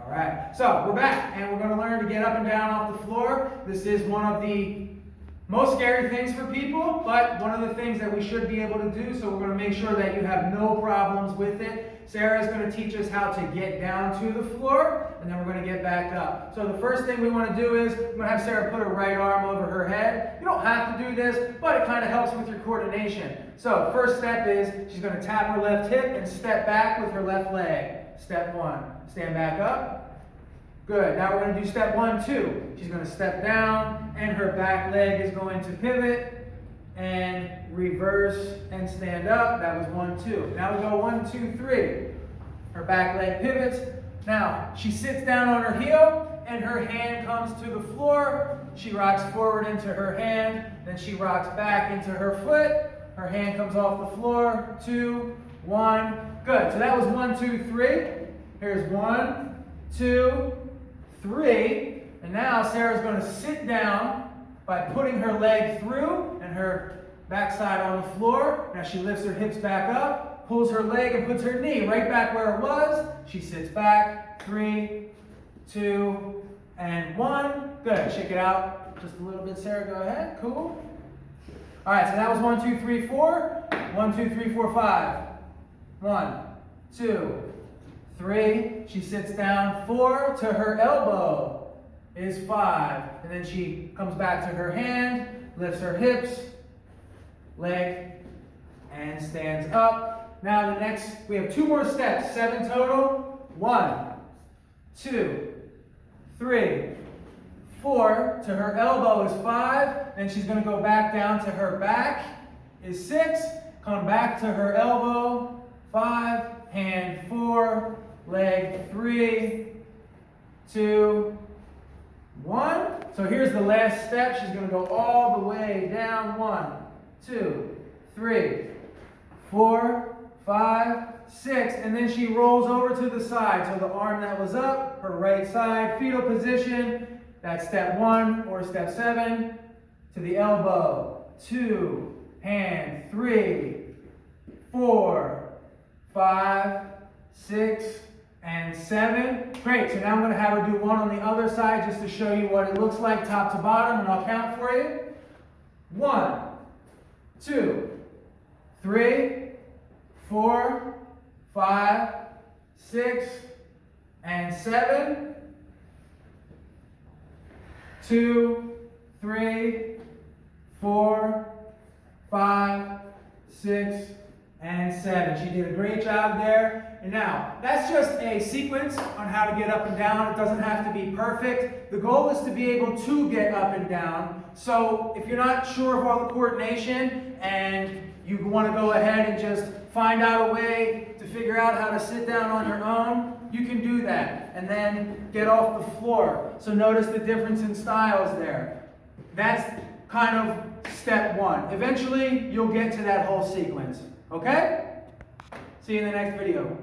All right, so we're back, and we're going to learn to get up and down off the floor. This is one of the most scary things for people, but one of the things that we should be able to do, so we're going to make sure that you have no problems with it. Sarah is going to teach us how to get down to the floor, and then we're going to get back up. So the first thing we want to do is, we're going to have Sarah put her right arm over her head. You don't have to do this, but it kind of helps with your coordination. So first step is, she's going to tap her left hip and step back with her left leg. Step one, stand back up. Good. Now we're going to do step 1, 2. She's going to step down, and her back leg is going to pivot and reverse and stand up. That was 1, 2. Now we go 1, 2, 3. Her back leg pivots. Now she sits down on her heel, and her hand comes to the floor. She rocks forward into her hand, then she rocks back into her foot. Her hand comes off the floor. 2, 1. Good. So that was 1, 2, 3. Here's 1, 2, 3, and now Sarah's going to sit down by putting her leg through and her backside on the floor. Now she lifts her hips back up, pulls her leg and puts her knee right back where it was. She sits back. 3, 2, and 1. Good. Shake it out just a little bit, Sarah. Go ahead. Cool. All right, so that was 1, 2, 3, 4. 1, 2, 3, 4, 5. 1, 2, 3, she sits down. 4 to her elbow is 5. And then she comes back to her hand, lifts her hips, leg, and stands up. Now the next, we have 2 more steps, 7 total. 1, 2, 3, 4. To her elbow is 5. Then she's going to go back down to her back is 6. Come back to her elbow, 5, hand 4. Leg 3, 2, 1. So here's the last step. She's going to go all the way down. 1, 2, 3, 4, 5, 6. And then she rolls over to the side. So the arm that was up, her right side, fetal position. That's step 1 or step 7. To the elbow. 2, hand 3, 4, 5, 6, and 7. Great, so now I'm going to have her do one on the other side just to show you what it looks like top to bottom, and I'll count for you. 1, 2, 3, 4, 5, 6, and 7. 2, 3, 4, 5, 6, and 7. She did a great job there. And now, that's just a sequence on how to get up and down. It doesn't have to be perfect. The goal is to be able to get up and down. So if you're not sure of all the coordination and you want to go ahead and just find out a way to figure out how to sit down on your own, you can do that. And then get off the floor. So notice the difference in styles there. That's kind of step 1. Eventually, you'll get to that whole sequence. Okay? See you in the next video.